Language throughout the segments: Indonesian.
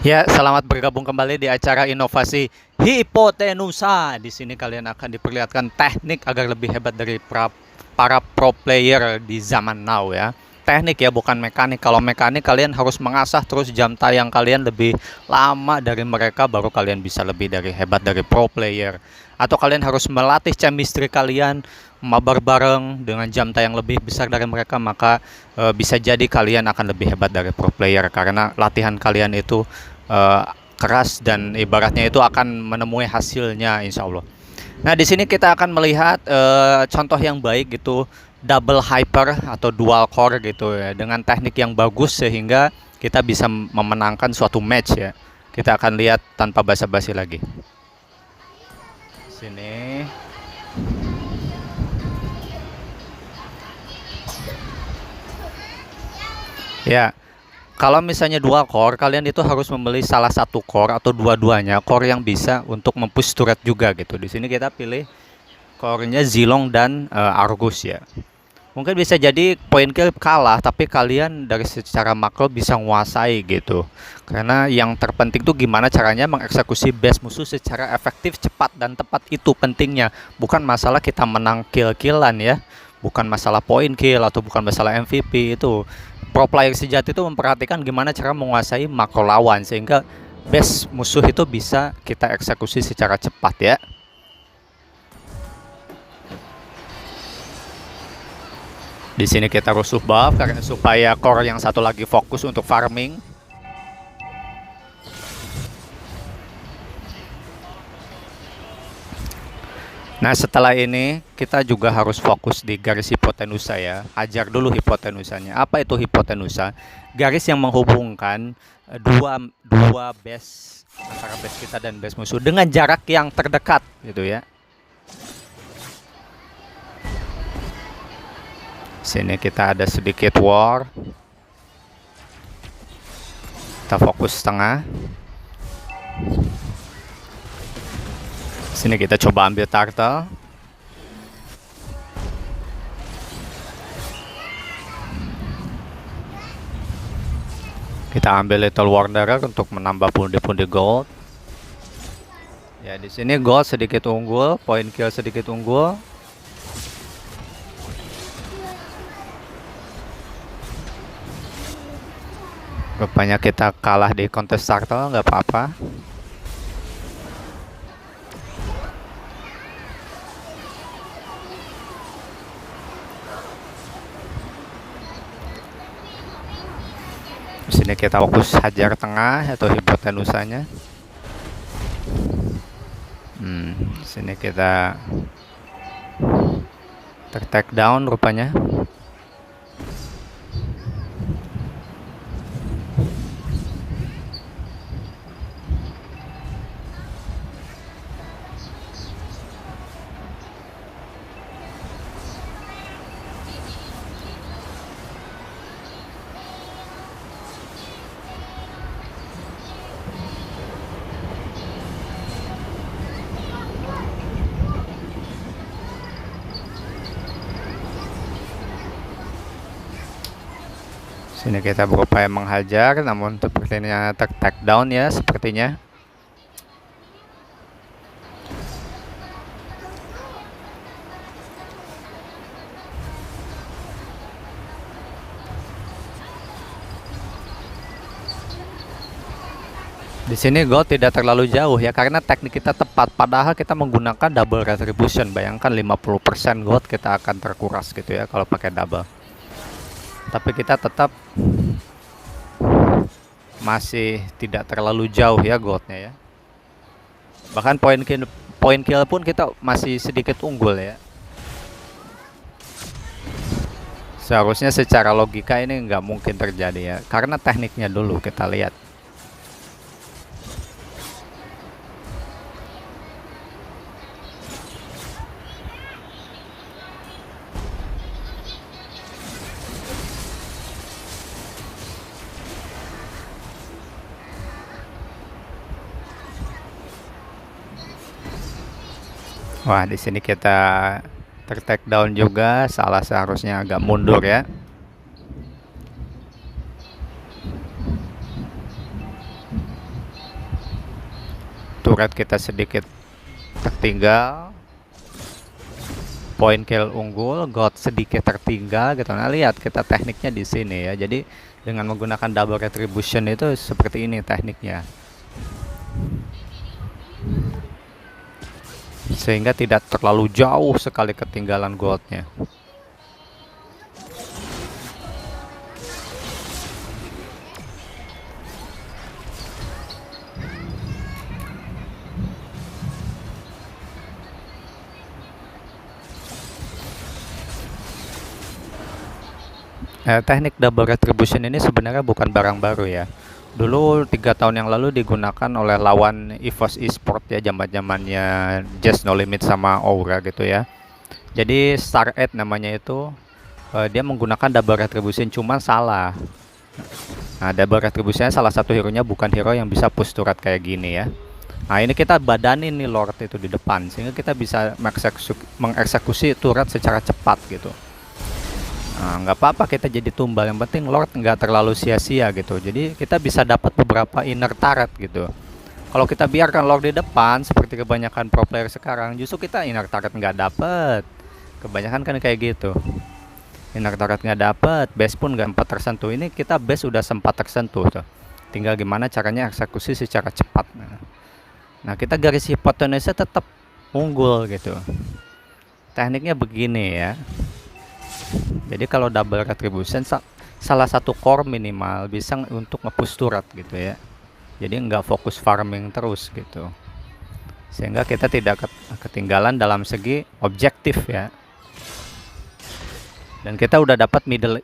Ya, selamat bergabung kembali di acara inovasi hipotenusa. Di sini kalian akan diperlihatkan teknik agar lebih hebat dari para pro player di zaman now ya. Teknik ya, bukan mekanik. Kalau mekanik kalian harus mengasah terus jam tayang kalian lebih lama dari mereka baru kalian bisa lebih dari hebat dari pro player. Atau kalian harus melatih chemistry kalian mabar bareng dengan jam tayang lebih besar dari mereka, maka bisa jadi kalian akan lebih hebat dari pro player karena latihan kalian itu eh, keras dan ibaratnya itu akan menemui hasilnya insya Allah. Nah di sini kita akan melihat contoh yang baik gitu double hyper atau dual core gitu ya dengan teknik yang bagus sehingga kita bisa memenangkan suatu match ya. Kita akan lihat tanpa basa-basi lagi. Sini. Ya, kalau misalnya dua core, kalian itu harus membeli salah satu core atau dua-duanya core yang bisa untuk mempush turret juga gitu. Di sini kita pilih core-nya Zilong dan Argus ya. Mungkin bisa jadi point kill kalah, tapi kalian dari secara makro bisa menguasai gitu. Karena yang terpenting tuh gimana caranya mengeksekusi base musuh secara efektif, cepat dan tepat, itu pentingnya. Bukan masalah kita menang kill-killan ya. Bukan masalah point kill atau bukan masalah MVP itu. Pro player sejati itu memperhatikan gimana cara menguasai makro lawan sehingga base musuh itu bisa kita eksekusi secara cepat ya. Di sini kita rusuh buff karena supaya core yang satu lagi fokus untuk farming. Nah setelah ini kita juga harus fokus di garis hipotenusa ya. Ajar dulu hipotenusanya. Apa itu hipotenusa? Garis yang menghubungkan dua base antara base kita dan base musuh dengan jarak yang terdekat gitu ya. Sini kita ada sedikit war. Kita fokus tengah. Sini kita coba ambil turtle. Kita ambil Little Wanderer untuk menambah pundi-pundi gold. Ya di sini gold sedikit unggul, point kill sedikit unggul. Rupanya kita kalah di kontes turtle, nggak apa-apa. Di sini kita fokus hajar tengah atau hipotenusanya. Sini kita take down rupanya. Sini kita berupaya menghajar, namun sepertinya take down ya sepertinya. Di sini gold tidak terlalu jauh ya karena teknik kita tepat, padahal kita menggunakan double retribution. Bayangkan 50% gold kita akan terkuras gitu ya kalau pakai double. Tapi kita tetap masih tidak terlalu jauh ya goldnya ya. Bahkan point kill pun kita masih sedikit unggul ya. Seharusnya secara logika ini nggak mungkin terjadi ya, karena tekniknya dulu kita lihat. Wah, di sini kita take down juga, salah seharusnya agak mundur ya. turret kita sedikit tertinggal, point kill unggul, god sedikit tertinggal gitu. Nah, lihat kita tekniknya di sini ya. Jadi dengan menggunakan double retribution itu seperti ini tekniknya. Sehingga tidak terlalu jauh sekali ketinggalan goldnya. Teknik double retribution ini sebenarnya bukan barang baru ya. Dulu 3 tahun yang lalu digunakan oleh lawan EVOS Esport ya, zaman-zamannya Just No Limit sama Aura gitu ya. Jadi Star 8 namanya itu, dia menggunakan double retribution, cuman salah. Nah, double retribution salah satu hero-nya bukan hero yang bisa push turret kayak gini ya. Nah, ini kita badanin nih Lord itu di depan sehingga kita bisa mengeksekusi turret secara cepat gitu. Nah, nggak apa-apa kita jadi tumbal, yang penting Lord nggak terlalu sia-sia gitu. Jadi kita bisa dapat beberapa inner turret gitu. Kalau kita biarkan Lord di depan seperti kebanyakan pro player sekarang, justru kita inner turret nggak dapet. Kebanyakan kan kayak gitu. Inner turret nggak dapet, base pun nggak sempat tersentuh. Ini kita base udah sempat tersentuh tuh. Tinggal gimana caranya eksekusi secara cepat. Nah, kita garis hipotenusnya tetap unggul gitu. Tekniknya begini ya. Jadi kalau double retribution salah satu core minimal bisa untuk nge-push turret gitu ya. Jadi nggak fokus farming terus gitu. Sehingga kita tidak ketinggalan dalam segi objektif ya. Dan kita udah dapat middle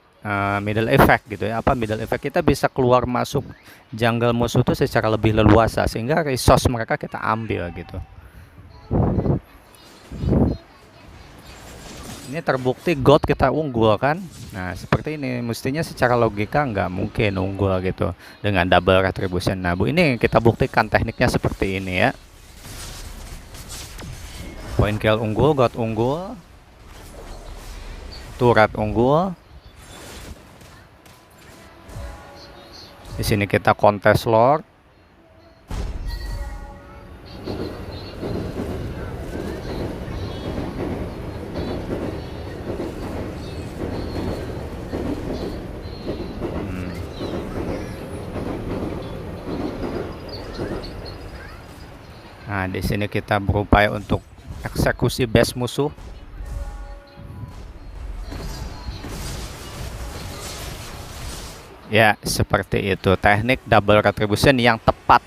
effect gitu ya. Apa middle effect? Kita bisa keluar masuk jungle musuh itu secara lebih leluasa sehingga resource mereka kita ambil gitu. Ini terbukti God kita unggul kan. Nah seperti ini, mestinya secara logika nggak mungkin unggul gitu dengan double retribution. Nah ini kita buktikan tekniknya seperti ini ya. Point kill unggul, God unggul, turret unggul. Di sini kita kontes Lord. Nah, di sini kita berupaya untuk eksekusi base musuh. Ya, seperti itu teknik double retribution yang tepat